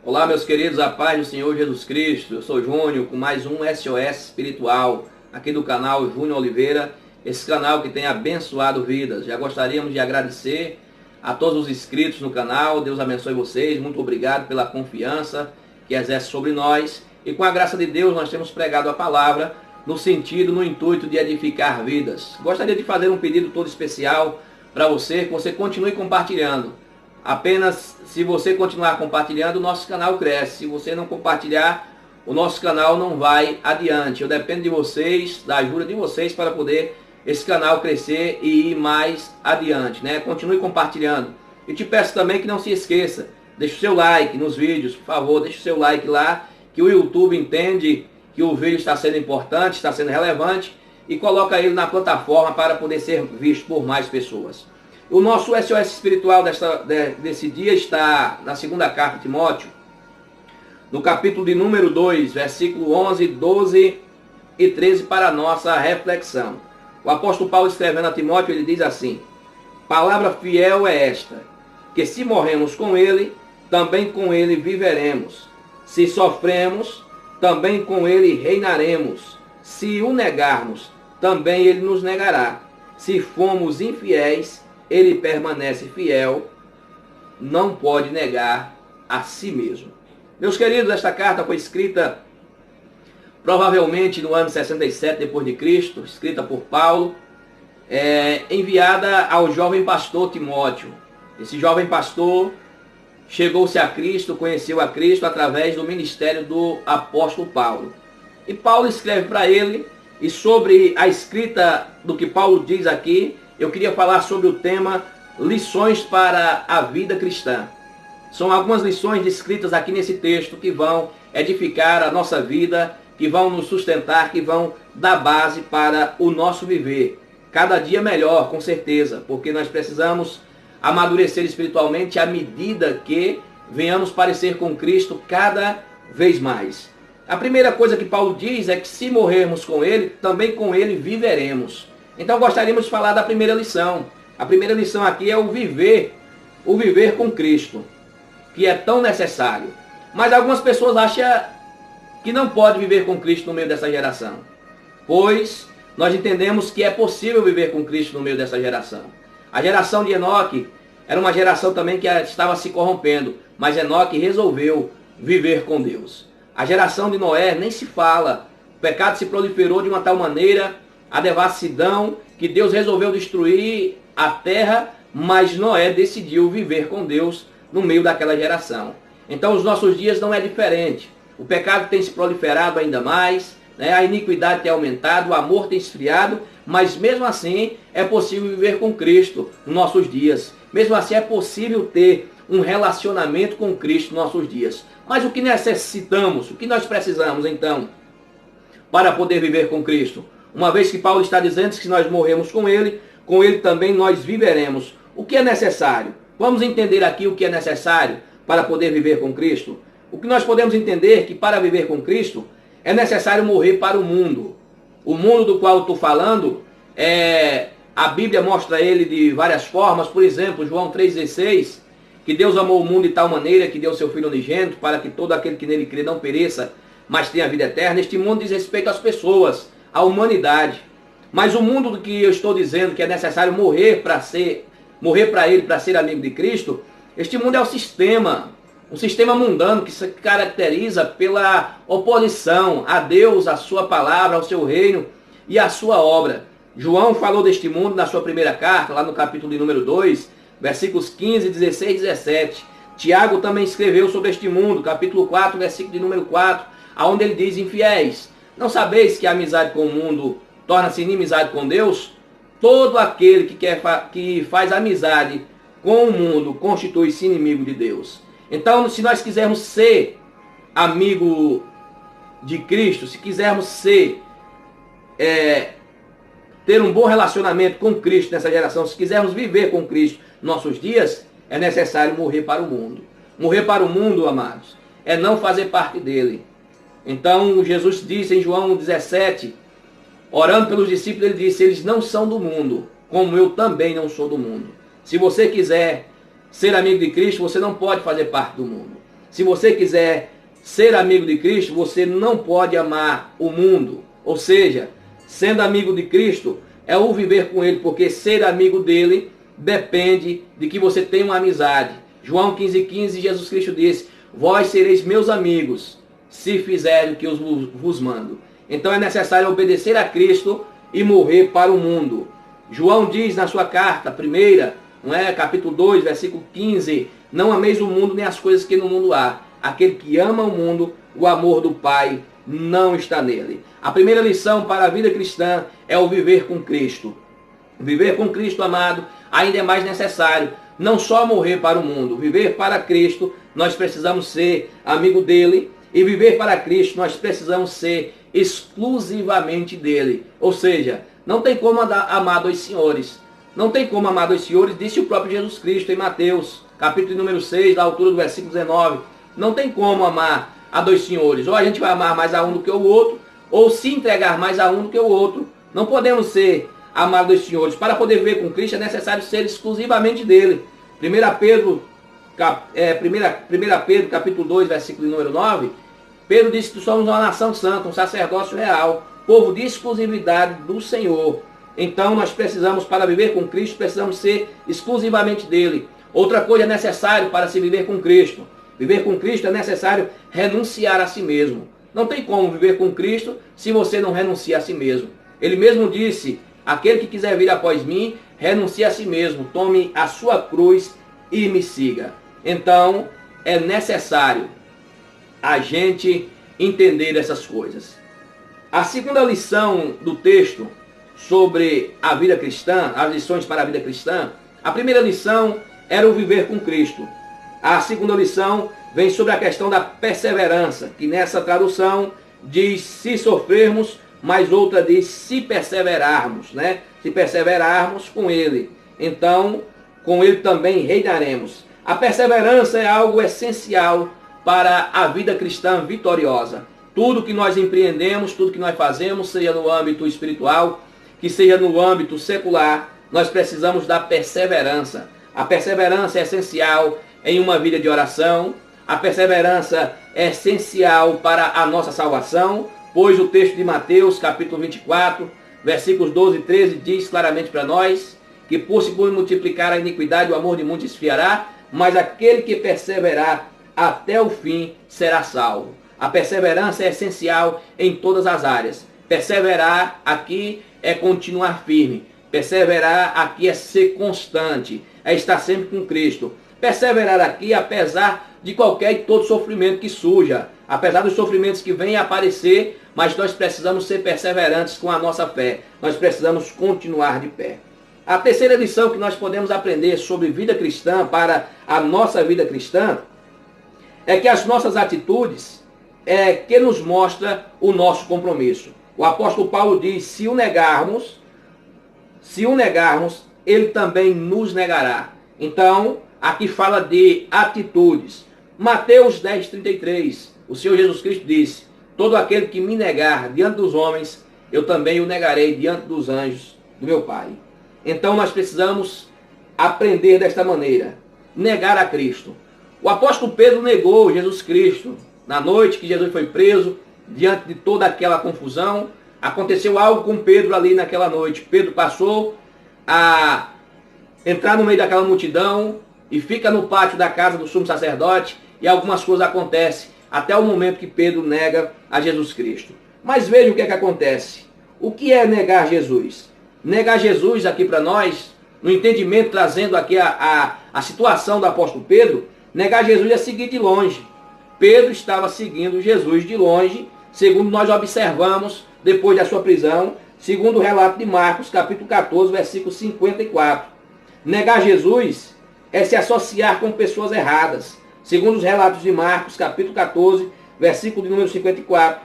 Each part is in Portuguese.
Olá, meus queridos, a paz do Senhor Jesus Cristo. Eu sou Júnior com mais um SOS Espiritual aqui do canal Júnior Oliveira, esse canal que tem abençoado vidas. Já gostaríamos de agradecer a todos os inscritos no canal. Deus abençoe vocês, muito obrigado pela confiança que exerce sobre nós. E com a graça de Deus nós temos pregado a palavra no sentido, no intuito de edificar vidas. Gostaria de fazer um pedido todo especial para você, que você continue compartilhando. Apenas se você continuar compartilhando, o nosso canal cresce. Se você não compartilhar, o nosso canal não vai adiante. Eu dependo de vocês, da ajuda de vocês, para poder esse canal crescer e ir mais adiante, né? Continue compartilhando. E te peço também que não se esqueça, deixe o seu like nos vídeos, por favor, deixe o seu like lá, que o YouTube entende que o vídeo está sendo importante, está sendo relevante, e coloca ele na plataforma para poder ser visto por mais pessoas. O nosso SOS espiritual desse dia está na segunda carta de Timóteo, no capítulo de número 2, versículo 11, 12 e 13, para a nossa reflexão. O apóstolo Paulo, escrevendo a Timóteo, ele diz assim: palavra fiel é esta, que se morremos com ele, também com ele viveremos. Se sofremos, também com ele reinaremos. Se o negarmos, também ele nos negará. Se formos infiéis, ele permanece fiel, não pode negar a si mesmo. Meus queridos, esta carta foi escrita provavelmente no ano 67 depois de Cristo, escrita por Paulo, enviada ao jovem pastor Timóteo. Esse jovem pastor chegou-se a Cristo, conheceu a Cristo através do ministério do apóstolo Paulo. E Paulo escreve para ele, e sobre a escrita do que Paulo diz aqui, eu queria falar sobre o tema lições para a vida cristã. São algumas lições descritas aqui nesse texto que vão edificar a nossa vida, que vão nos sustentar, que vão dar base para o nosso viver. Cada dia melhor, com certeza, porque nós precisamos amadurecer espiritualmente à medida que venhamos parecer com Cristo cada vez mais. A primeira coisa que Paulo diz é que se morrermos com Ele, também com Ele viveremos. Então gostaríamos de falar da primeira lição. A primeira lição aqui é o viver com Cristo, que é tão necessário. Mas algumas pessoas acham que não pode viver com Cristo no meio dessa geração, pois nós entendemos que é possível viver com Cristo no meio dessa geração. A geração de Enoque era uma geração também que estava se corrompendo, mas Enoque resolveu viver com Deus. A geração de Noé nem se fala. O pecado se proliferou de uma tal maneira, a devassidão, que Deus resolveu destruir a terra, mas Noé decidiu viver com Deus no meio daquela geração. Então os nossos dias não é diferente. O pecado tem se proliferado ainda mais, né? A iniquidade tem aumentado, o amor tem esfriado, mas mesmo assim é possível viver com Cristo nos nossos dias. Mesmo assim é possível ter um relacionamento com Cristo nos nossos dias. Mas o que necessitamos, o que nós precisamos então para poder viver com Cristo? Uma vez que Paulo está dizendo que se nós morremos com Ele também nós viveremos. O que é necessário? Vamos entender aqui o que é necessário para poder viver com Cristo. O que nós podemos entender é que para viver com Cristo é necessário morrer para o mundo. O mundo do qual eu estou falando, a Bíblia mostra ele de várias formas. Por exemplo, João 3,16, que Deus amou o mundo de tal maneira que deu seu Filho unigênito para que todo aquele que nele crê não pereça, mas tenha vida eterna. Este mundo diz respeito às pessoas, à humanidade. Mas o mundo do que eu estou dizendo que é necessário morrer para ele, para ser amigo de Cristo, este mundo é um sistema mundano que se caracteriza pela oposição a Deus, a sua palavra, ao seu reino e à sua obra. João falou deste mundo na sua primeira carta, lá no capítulo de número 2, versículos 15, 16 e 17. Tiago também escreveu sobre este mundo, capítulo 4, versículo de número 4, onde ele diz: infiéis, não sabeis que a amizade com o mundo torna-se inimizade com Deus? Todo aquele que faz amizade com o mundo constitui-se inimigo de Deus. Então, se nós quisermos ser amigo de Cristo, se quisermos ter um bom relacionamento com Cristo nessa geração, se quisermos viver com Cristo nossos dias, é necessário morrer para o mundo. Morrer para o mundo, amados, é não fazer parte dele. Então, Jesus disse em João 17, orando pelos discípulos, ele disse: eles não são do mundo, como eu também não sou do mundo. Se você quiser ser amigo de Cristo, você não pode fazer parte do mundo. Se você quiser ser amigo de Cristo, você não pode amar o mundo. Ou seja, sendo amigo de Cristo é o viver com Ele, porque ser amigo dele depende de que você tenha uma amizade. João 15,15, Jesus Cristo disse: vós sereis meus amigos, se fizerem o que eu vos mando. Então é necessário obedecer a Cristo e morrer para o mundo. João diz na sua carta, primeira, capítulo 2, versículo 15, não ameis o mundo nem as coisas que no mundo há. Aquele que ama o mundo, o amor do Pai não está nele. A primeira lição para a vida cristã é o viver com Cristo. Viver com Cristo, amado, ainda é mais necessário. Não só morrer para o mundo, viver para Cristo, nós precisamos ser amigo dele. E viver para Cristo, nós precisamos ser exclusivamente dele. Ou seja, não tem como amar dois senhores. Não tem como amar dois senhores, disse o próprio Jesus Cristo em Mateus, capítulo número 6, da altura do versículo 19. Não tem como amar a dois senhores. Ou a gente vai amar mais a um do que o outro, ou se entregar mais a um do que o outro. Não podemos amar dois senhores. Para poder viver com Cristo é necessário ser exclusivamente dele. 1 Pedro, capítulo 2, versículo número 9, Pedro disse que somos uma nação santa, um sacerdócio real, povo de exclusividade do Senhor. Então nós precisamos, para viver com Cristo, precisamos ser exclusivamente dele. Outra coisa é necessário para se viver com Cristo. Viver com Cristo é necessário renunciar a si mesmo. Não tem como viver com Cristo se você não renuncia a si mesmo. Ele mesmo disse: aquele que quiser vir após mim, renuncie a si mesmo, tome a sua cruz e me siga. Então é necessário a gente entender essas coisas. A segunda lição do texto sobre a vida cristã, as lições para a vida cristã, a primeira lição era o viver com Cristo. A segunda lição vem sobre a questão da perseverança, que nessa tradução diz se sofrermos, mas outra diz se perseverarmos, né? Se perseverarmos com Ele, então com Ele também reinaremos. A perseverança é algo essencial para a vida cristã vitoriosa. Tudo que nós empreendemos, tudo que nós fazemos, seja no âmbito espiritual, que seja no âmbito secular, nós precisamos da perseverança. A perseverança é essencial em uma vida de oração. A perseverança é essencial para a nossa salvação, pois o texto de Mateus, capítulo 24, versículos 12 e 13, diz claramente para nós que por se multiplicar a iniquidade, o amor de muitos esfriará, mas aquele que perseverar até o fim será salvo. A perseverança é essencial em todas as áreas. Perseverar aqui é continuar firme. Perseverar aqui é ser constante, é estar sempre com Cristo. Perseverar aqui, apesar de qualquer e todo sofrimento que surja, apesar dos sofrimentos que venham a aparecer, mas nós precisamos ser perseverantes com a nossa fé. Nós precisamos continuar de pé. A terceira lição que nós podemos aprender sobre vida cristã para a nossa vida cristã é que as nossas atitudes é que nos mostra o nosso compromisso. O apóstolo Paulo diz: se o negarmos, ele também nos negará. Então, aqui fala de atitudes. Mateus 10:33, o Senhor Jesus Cristo disse: todo aquele que me negar diante dos homens, eu também o negarei diante dos anjos do meu Pai. Então nós precisamos aprender desta maneira, negar a Cristo. O apóstolo Pedro negou Jesus Cristo. Na noite que Jesus foi preso, diante de toda aquela confusão, aconteceu algo com Pedro ali naquela noite. Pedro passou a entrar no meio daquela multidão e fica no pátio da casa do sumo sacerdote, e algumas coisas acontecem até o momento que Pedro nega a Jesus Cristo. Mas veja o que é que acontece. O que é negar Jesus? Negar Jesus aqui para nós, no entendimento, trazendo aqui a situação do apóstolo Pedro, negar Jesus é seguir de longe. Pedro estava seguindo Jesus de longe, segundo nós observamos depois da sua prisão, segundo o relato de Marcos, capítulo 14, versículo 54. Negar Jesus é se associar com pessoas erradas. Segundo os relatos de Marcos, capítulo 14, versículo de número 54,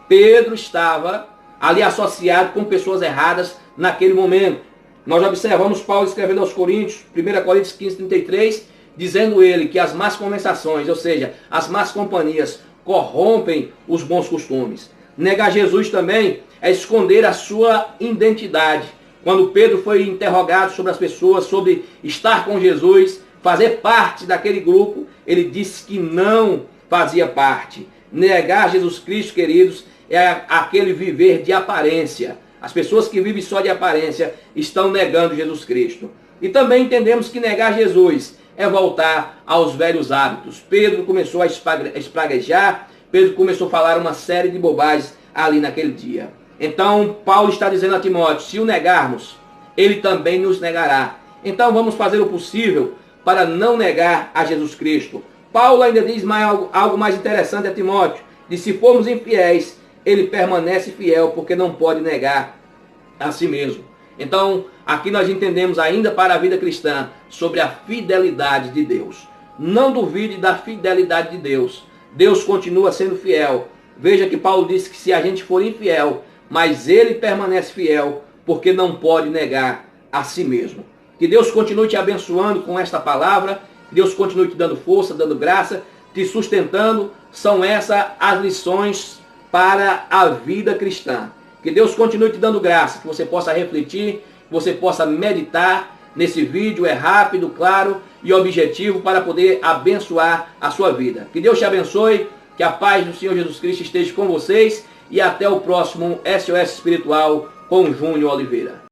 Pedro estava ali associado com pessoas erradas naquele momento. Nós observamos Paulo escrevendo aos Coríntios, 1 Coríntios 15:33, dizendo ele que as más conversações, ou seja, as más companhias, corrompem os bons costumes. Negar Jesus também é esconder a sua identidade. Quando Pedro foi interrogado sobre as pessoas, sobre estar com Jesus, fazer parte daquele grupo, ele disse que não fazia parte. Negar Jesus Cristo, queridos, é aquele viver de aparência. As pessoas que vivem só de aparência estão negando Jesus Cristo. E também entendemos que negar Jesus é voltar aos velhos hábitos. Pedro começou a espraguejar, Pedro começou a falar uma série de bobagens ali naquele dia. Então, Paulo está dizendo a Timóteo, se o negarmos, ele também nos negará. Então, vamos fazer o possível para não negar a Jesus Cristo. Paulo ainda diz algo mais interessante a Timóteo, de se formos infiéis, ele permanece fiel, porque não pode negar a si mesmo. Então, aqui nós entendemos ainda para a vida cristã sobre a fidelidade de Deus. Não duvide da fidelidade de Deus. Deus continua sendo fiel. Veja que Paulo disse que se a gente for infiel, mas ele permanece fiel, porque não pode negar a si mesmo. Que Deus continue te abençoando com esta palavra, que Deus continue te dando força, dando graça, te sustentando. São essas as lições para a vida cristã. Que Deus continue te dando graça, que você possa refletir, que você possa meditar nesse vídeo. É rápido, claro e objetivo para poder abençoar a sua vida. Que Deus te abençoe, que a paz do Senhor Jesus Cristo esteja com vocês e até o próximo SOS Espiritual com Júnior Oliveira.